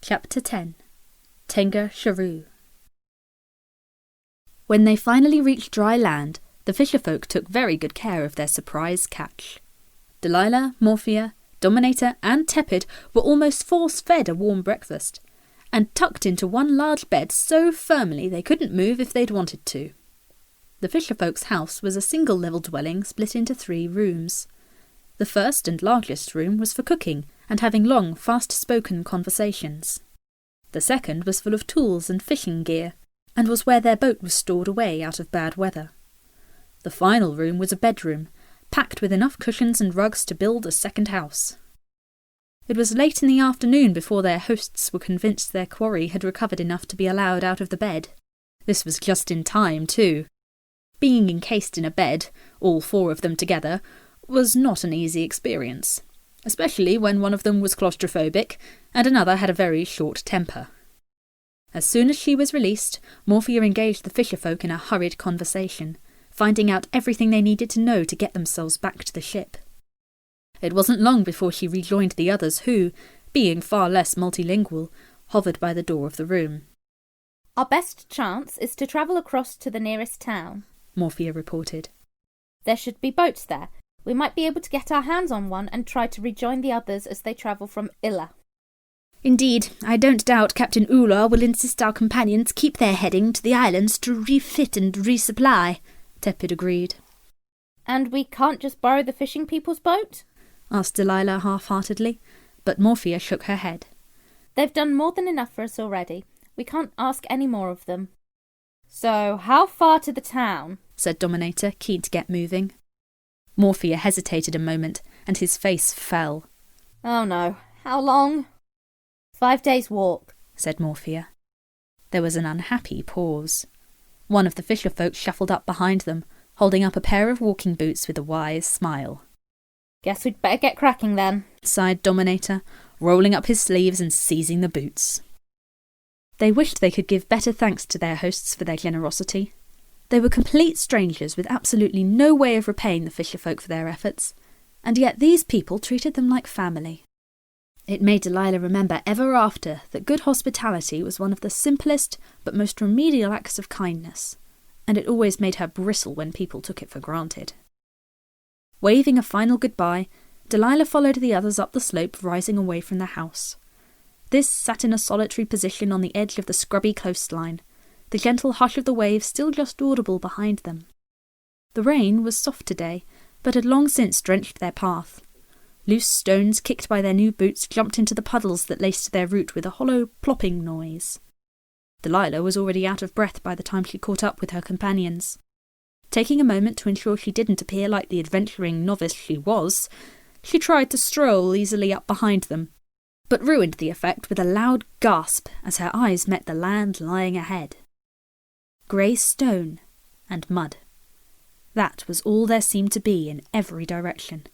Chapter 10. Tenga Sharoo. When they finally reached dry land, the fisherfolk took very good care of their surprise catch. Delilah, Morphia, Dominator and Tepid were almost force-fed a warm breakfast, and tucked into one large bed so firmly they couldn't move if they'd wanted to. The fisherfolk's house was a single-level dwelling split into 3 rooms. The first and largest room was for cooking and having long, fast-spoken conversations. The second was full of tools and fishing gear, and was where their boat was stored away out of bad weather. The final room was a bedroom, packed with enough cushions and rugs to build a second house. It was late in the afternoon before their hosts were convinced their quarry had recovered enough to be allowed out of the bed. This was just in time, too. Being encased in a bed, all 4 of them together, was not an easy experience, especially when one of them was claustrophobic and another had a very short temper. As soon as she was released, Morphia engaged the fisherfolk in a hurried conversation, finding out everything they needed to know to get themselves back to the ship. It wasn't long before she rejoined the others who, being far less multilingual, hovered by the door of the room. "Our best chance is to travel across to the nearest town," Morphia reported. "There should be boats there. We might be able to get our hands on one and try to rejoin the others as they travel from Oola." "Indeed, I don't doubt Captain Oola will insist our companions keep their heading to the islands to refit and resupply," Tepid agreed. "And we can't just borrow the fishing people's boat?" asked Delilah half-heartedly, but Morphia shook her head. "They've done more than enough for us already. We can't ask any more of them." "So, how far to the town?" said Dominator, keen to get moving. Morphia hesitated a moment, and his face fell. "Oh no, how long?" 5 days' walk," said Morphia. There was an unhappy pause. One of the fisherfolk shuffled up behind them, holding up a pair of walking boots with a wise smile. "Guess we'd better get cracking then," sighed Dominator, rolling up his sleeves and seizing the boots. They wished they could give better thanks to their hosts for their generosity. They were complete strangers with absolutely no way of repaying the fisherfolk for their efforts, and yet these people treated them like family. It made Delilah remember ever after that good hospitality was one of the simplest but most remedial acts of kindness, and it always made her bristle when people took it for granted. Waving a final goodbye, Delilah followed the others up the slope rising away from the house. This sat in a solitary position on the edge of the scrubby coastline, the gentle hush of the waves still just audible behind them. The rain was soft today, but had long since drenched their path. Loose stones kicked by their new boots jumped into the puddles that laced their route with a hollow plopping noise. Delilah was already out of breath by the time she caught up with her companions. Taking a moment to ensure she didn't appear like the adventuring novice she was, she tried to stroll easily up behind them, but ruined the effect with a loud gasp as her eyes met the land lying ahead. Grey stone and mud. That was all there seemed to be in every direction,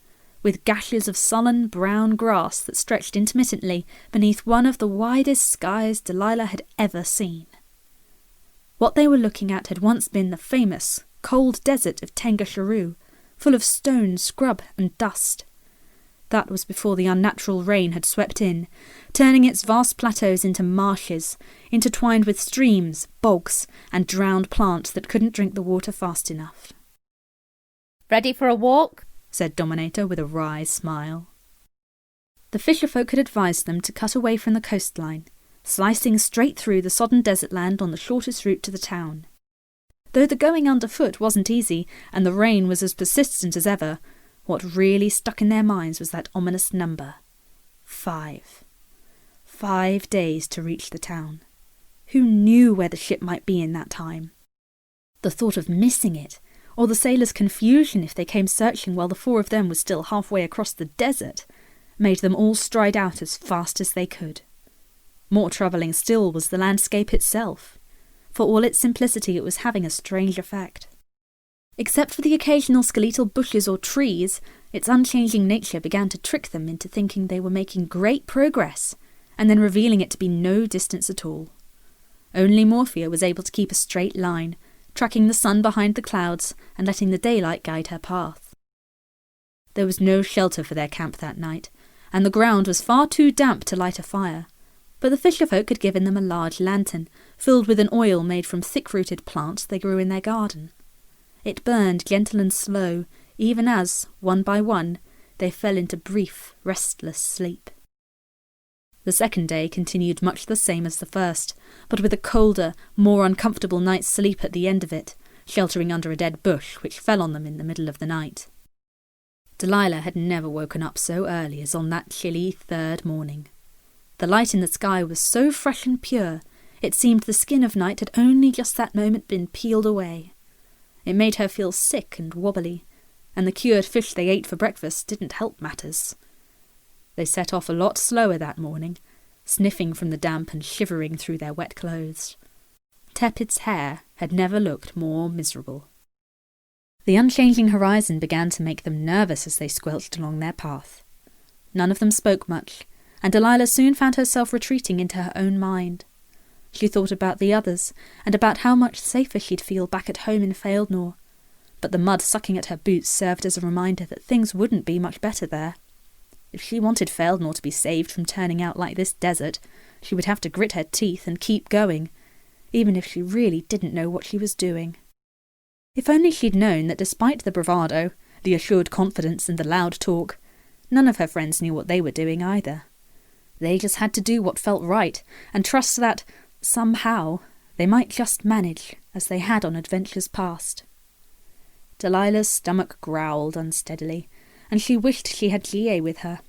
with gashes of sullen brown grass that stretched intermittently beneath one of the widest skies Delilah had ever seen. What they were looking at had once been the famous, cold desert of Tenga Sharoo, full of stone, scrub and dust. That was before the unnatural rain had swept in, turning its vast plateaus into marshes, intertwined with streams, bogs, and drowned plants that couldn't drink the water fast enough. "Ready for a walk?" said Dominator with a wry smile. The fisherfolk had advised them to cut away from the coastline, slicing straight through the sodden desert land on the shortest route to the town. Though the going underfoot wasn't easy, and the rain was as persistent as ever, what really stuck in their minds was that ominous number. 5. 5 days to reach the town. Who knew where the ship might be in that time? The thought of missing it, or the sailors' confusion if they came searching while the 4 of them were still halfway across the desert, made them all stride out as fast as they could. More troubling still was the landscape itself. For all its simplicity, it was having a strange effect. Except for the occasional skeletal bushes or trees, its unchanging nature began to trick them into thinking they were making great progress, and then revealing it to be no distance at all. Only Morphia was able to keep a straight line, tracking the sun behind the clouds and letting the daylight guide her path. There was no shelter for their camp that night, and the ground was far too damp to light a fire, but the fisherfolk had given them a large lantern, filled with an oil made from thick-rooted plants they grew in their garden. It burned gentle and slow, even as, one by one, they fell into brief, restless sleep. The second day continued much the same as the first, but with a colder, more uncomfortable night's sleep at the end of it, sheltering under a dead bush which fell on them in the middle of the night. Delilah had never woken up so early as on that chilly third morning. The light in the sky was so fresh and pure, it seemed the skin of night had only just that moment been peeled away. It made her feel sick and wobbly, and the cured fish they ate for breakfast didn't help matters. They set off a lot slower that morning, sniffing from the damp and shivering through their wet clothes. Tepid's hair had never looked more miserable. The unchanging horizon began to make them nervous as they squelched along their path. None of them spoke much, and Delilah soon found herself retreating into her own mind. She thought about the others, and about how much safer she'd feel back at home in Fealdnor, but the mud sucking at her boots served as a reminder that things wouldn't be much better there. If she wanted Fealdnor to be saved from turning out like this desert, she would have to grit her teeth and keep going, even if she really didn't know what she was doing. If only she'd known that despite the bravado, the assured confidence and the loud talk, none of her friends knew what they were doing either. They just had to do what felt right, and trust that, somehow, they might just manage, as they had on adventures past. Delilah's stomach growled unsteadily, and she wished she had Bligh with her.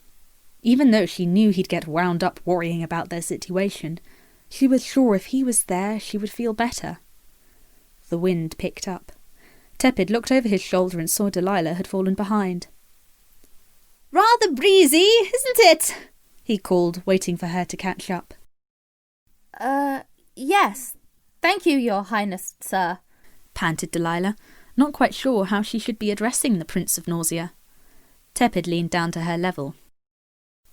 Even though she knew he'd get wound up worrying about their situation, she was sure if he was there she would feel better. The wind picked up. Tepid looked over his shoulder and saw Delilah had fallen behind. "Rather breezy, isn't it?" he called, waiting for her to catch up. Yes. Thank you, Your Highness, sir," panted Delilah, not quite sure how she should be addressing the Prince of Nausea. Tepid leaned down to her level.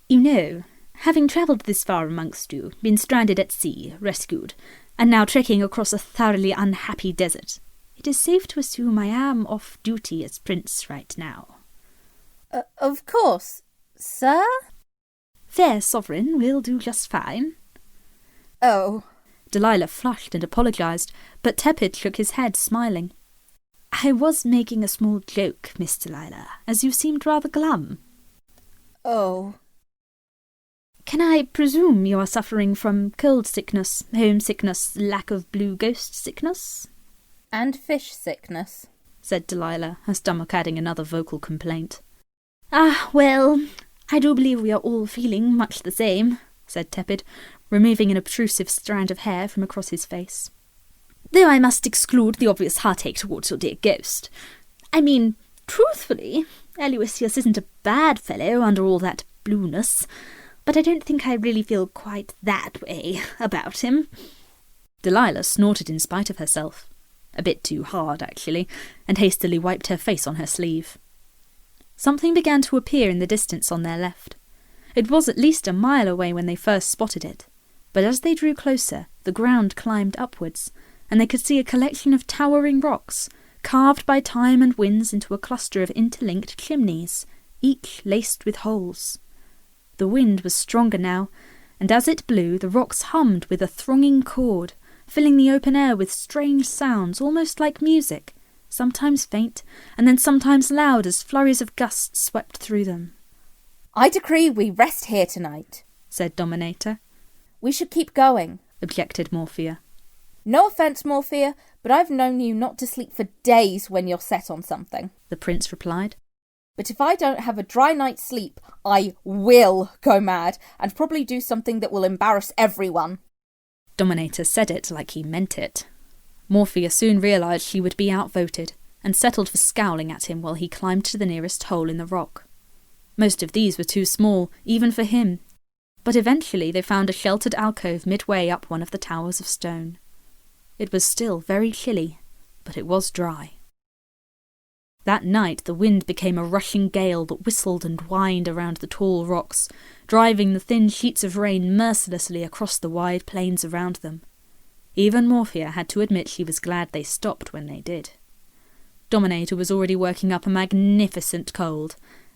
"You know, having travelled this far amongst you, been stranded at sea, rescued, and now trekking across a thoroughly unhappy desert, it is safe to assume I am off duty as Prince right now." Of course, sir?" "Fair Sovereign will do just fine." "Oh." Delilah flushed and apologised, but Tepid shook his head, smiling. "I was making a small joke, Miss Delilah, as you seemed rather glum." "Oh." "Can I presume you are suffering from cold sickness, homesickness, lack of blue ghost sickness?" "And fish sickness," said Delilah, her stomach adding another vocal complaint. "Ah, well, I do believe we are all feeling much the same," said Tepid, removing an obtrusive strand of hair from across his face. "Though I must exclude the obvious heartache towards your dear ghost. I mean, truthfully, Aluiciuous isn't a bad fellow under all that blueness, but I don't think I really feel quite that way about him." Delilah snorted in spite of herself. A bit too hard, actually, and hastily wiped her face on her sleeve. Something began to appear in the distance on their left. It was at least a mile away when they first spotted it, but as they drew closer, the ground climbed upwards, and they could see a collection of towering rocks, carved by time and winds into a cluster of interlinked chimneys, each laced with holes. The wind was stronger now, and as it blew, the rocks hummed with a thronging chord, filling the open air with strange sounds almost like music, sometimes faint, and then sometimes loud as flurries of gusts swept through them. "I decree we rest here tonight," said Dominator. "We should keep going," objected Morphia. "No offence, Morphia, but I've known you not to sleep for days when you're set on something," the prince replied. "But if I don't have a dry night's sleep, I will go mad and probably do something that will embarrass everyone." Dominator said it like he meant it. Morphia soon realised she would be outvoted, and settled for scowling at him while he climbed to the nearest hole in the rock. Most of these were too small, even for him, but eventually they found a sheltered alcove midway up one of the towers of stone. It was still very chilly, but it was dry. That night the wind became a rushing gale that whistled and whined around the tall rocks, driving the thin sheets of rain mercilessly across the wide plains around them. Even Morphia had to admit she was glad they stopped when they did. Dominator was already working up a magnificent cold,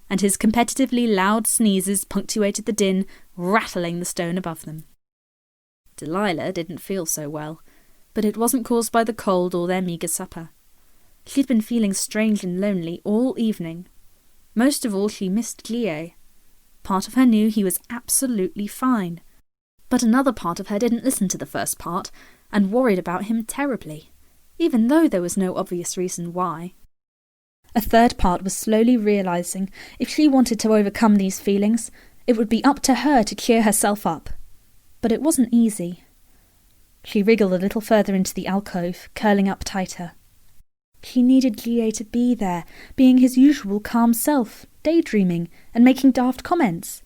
and his competitively loud sneezes punctuated the din, rattling the stone above them. Delilah didn't feel so well, but it wasn't caused by the cold or their meagre supper. She'd been feeling strange and lonely all evening. Most of all, she missed Bligh. Part of her knew he was absolutely fine, but another part of her didn't listen to the first part and worried about him terribly, even though there was no obvious reason why. A third part was slowly realising if she wanted to overcome these feelings, it would be up to her to cheer herself up. But it wasn't easy. She wriggled a little further into the alcove, curling up tighter. She needed Bligh to be there, being his usual calm self, daydreaming and making daft comments.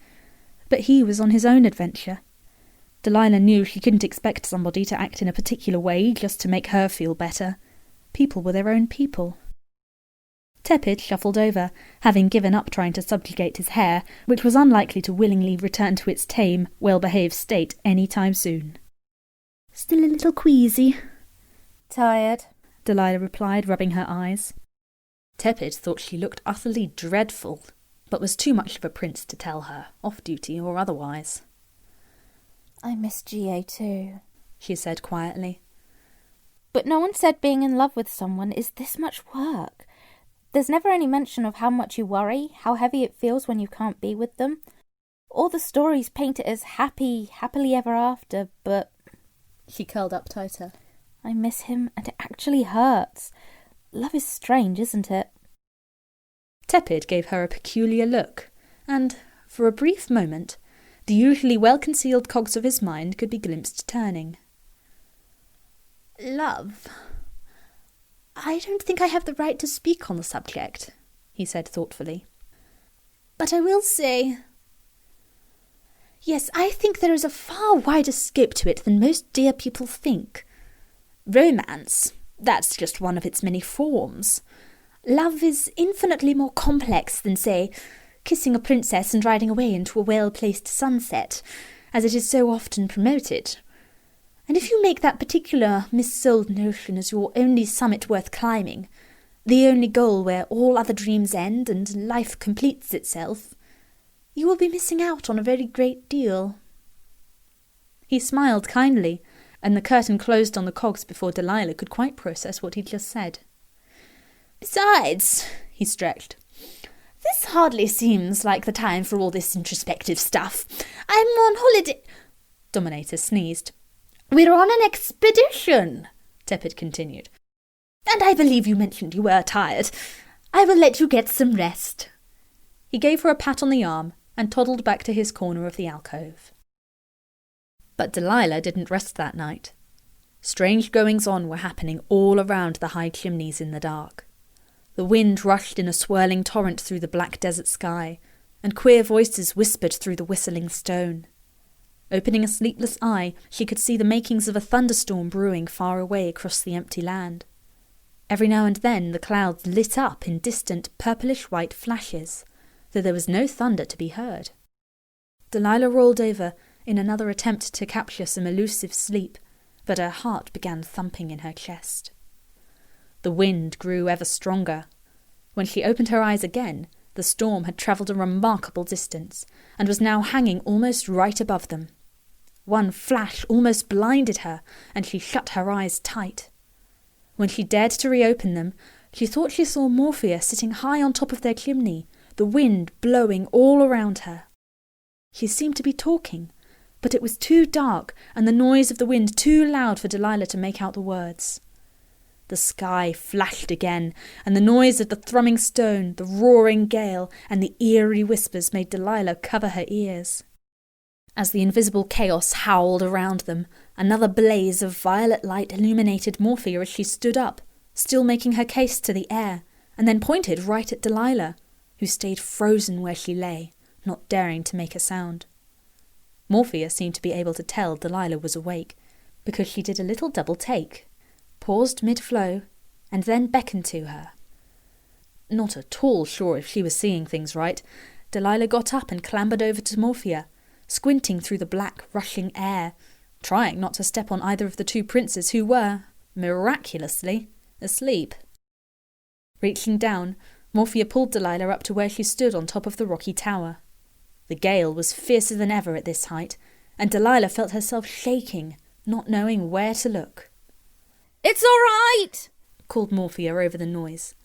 But he was on his own adventure. Delilah knew she couldn't expect somebody to act in a particular way just to make her feel better. People were their own people. Tepid shuffled over, having given up trying to subjugate his hair, which was unlikely to willingly return to its tame, well-behaved state any time soon. "Still a little queasy." "Tired," Delilah replied, rubbing her eyes. Tepid thought she looked utterly dreadful, but was too much of a prince to tell her, off-duty or otherwise. "I miss Gio too," she said quietly. "But no one said being in love with someone is this much work. There's never any mention of how much you worry, how heavy it feels when you can't be with them. All the stories paint it as happily ever after, but..." She curled up tighter. "I miss him, and it actually hurts. Love is strange, isn't it?" Tepid gave her a peculiar look, and, for a brief moment, the usually well-concealed cogs of his mind could be glimpsed turning. "Love? I don't think I have the right to speak on the subject," he said thoughtfully. "But I will say... Yes, I think there is a far wider scope to it than most dear people think. Romance, that's just one of its many forms. Love is infinitely more complex than, say, kissing a princess and riding away into a well-placed sunset, as it is so often promoted. And if you make that particular missold notion as your only summit worth climbing, the only goal where all other dreams end and life completes itself, you will be missing out on a very great deal." He smiled kindly, and the curtain closed on the cogs before Delilah could quite process what he'd just said. "Besides," he stretched, "this hardly seems like the time for all this introspective stuff. I'm on holiday—" Dominator sneezed. "We're on an expedition," Tepid continued. "And I believe you mentioned you were tired. I will let you get some rest." He gave her a pat on the arm and toddled back to his corner of the alcove. But Delilah didn't rest that night. Strange goings-on were happening all around the high chimneys in the dark. The wind rushed in a swirling torrent through the black desert sky, and queer voices whispered through the whistling stone. Opening a sleepless eye, she could see the makings of a thunderstorm brewing far away across the empty land. Every now and then the clouds lit up in distant purplish-white flashes, though there was no thunder to be heard. Delilah rolled over in another attempt to capture some elusive sleep, but her heart began thumping in her chest. The wind grew ever stronger. When she opened her eyes again, the storm had travelled a remarkable distance, and was now hanging almost right above them. One flash almost blinded her, and she shut her eyes tight. When she dared to reopen them, she thought she saw Morphia sitting high on top of their chimney, the wind blowing all around her. She seemed to be talking, but it was too dark and the noise of the wind too loud for Delilah to make out the words. The sky flashed again, and the noise of the thrumming stone, the roaring gale, and the eerie whispers made Delilah cover her ears. As the invisible chaos howled around them, another blaze of violet light illuminated Morphia as she stood up, still making her case to the air, and then pointed right at Delilah, who stayed frozen where she lay, not daring to make a sound. Morphia seemed to be able to tell Delilah was awake, because she did a little double take, paused mid-flow, and then beckoned to her. Not at all sure if she was seeing things right, Delilah got up and clambered over to Morphia, squinting through the black, rushing air, trying not to step on either of the two princes who were, miraculously, asleep. Reaching down, Morphia pulled Delilah up to where she stood on top of the rocky tower. The gale was fiercer than ever at this height, and Delilah felt herself shaking, not knowing where to look. "It's all right," called Morphia over the noise.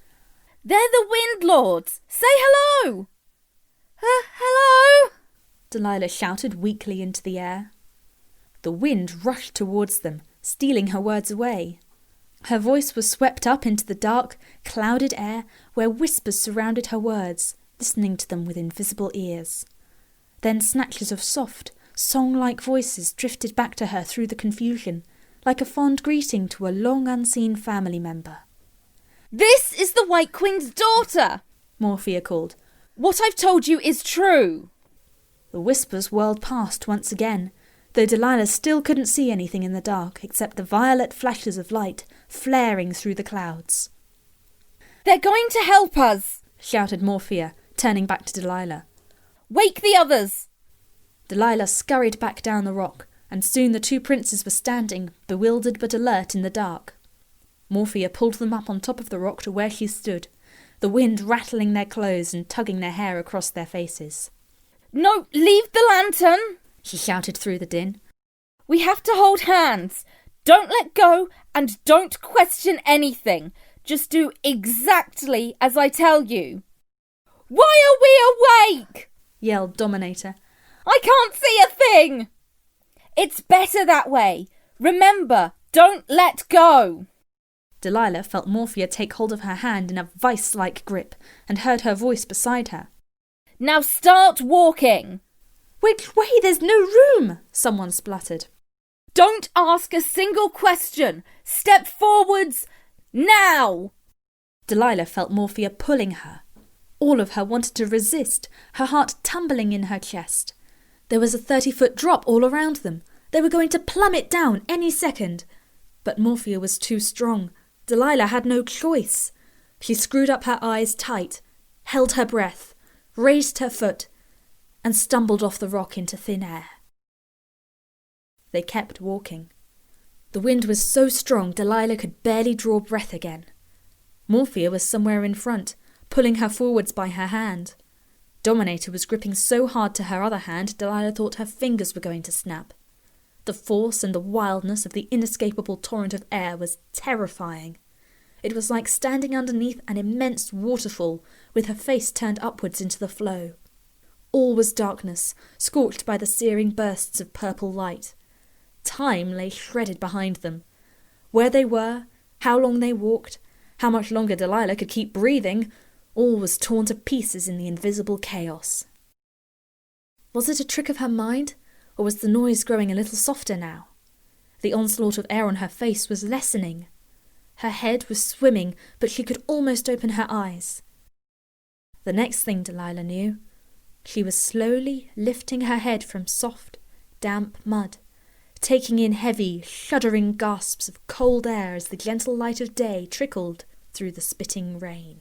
"They're the Wind Lords. Say hello." Hello?" Delilah shouted weakly into the air. The wind rushed towards them, stealing her words away. Her voice was swept up into the dark, clouded air where whispers surrounded her words, listening to them with invisible ears. Then snatches of soft, song-like voices drifted back to her through the confusion, like a fond greeting to a long-unseen family member. "This is the White Queen's daughter," Morphia called. "What I've told you is true." The whispers whirled past once again, though Delilah still couldn't see anything in the dark except the violet flashes of light flaring through the clouds. "They're going to help us," shouted Morphia, turning back to Delilah. "Wake the others." Delilah scurried back down the rock, and soon the two princes were standing, bewildered but alert in the dark. Morphia pulled them up on top of the rock to where she stood, the wind rattling their clothes and tugging their hair across their faces. "No, leave the lantern," she shouted through the din. "We have to hold hands. Don't let go and don't question anything. Just do exactly as I tell you." "Why are we awake?" yelled Dominator. "I can't see a thing." "It's better that way. Remember, don't let go." Delilah felt Morphia take hold of her hand in a vice-like grip and heard her voice beside her. "Now start walking." "Which way? There's no room," someone spluttered. "Don't ask a single question. Step forwards now." Delilah felt Morphia pulling her. All of her wanted to resist, her heart tumbling in her chest. There was a 30-foot drop all around them. They were going to plummet down any second. But Morphia was too strong. Delilah had no choice. She screwed up her eyes tight, held her breath, raised her foot, and stumbled off the rock into thin air. They kept walking. The wind was so strong Delilah could barely draw breath again. Morphia was somewhere in front, pulling her forwards by her hand. Dominator was gripping so hard to her other hand Delilah thought her fingers were going to snap. The force and the wildness of the inescapable torrent of air was terrifying. It was like standing underneath an immense waterfall with her face turned upwards into the flow. All was darkness, scorched by the searing bursts of purple light. Time lay shredded behind them. Where they were, how long they walked, how much longer Delilah could keep breathing, all was torn to pieces in the invisible chaos. Was it a trick of her mind, or was the noise growing a little softer now? The onslaught of air on her face was lessening. Her head was swimming, but she could almost open her eyes. The next thing Delilah knew, she was slowly lifting her head from soft, damp mud, taking in heavy, shuddering gasps of cold air as the gentle light of day trickled through the spitting rain.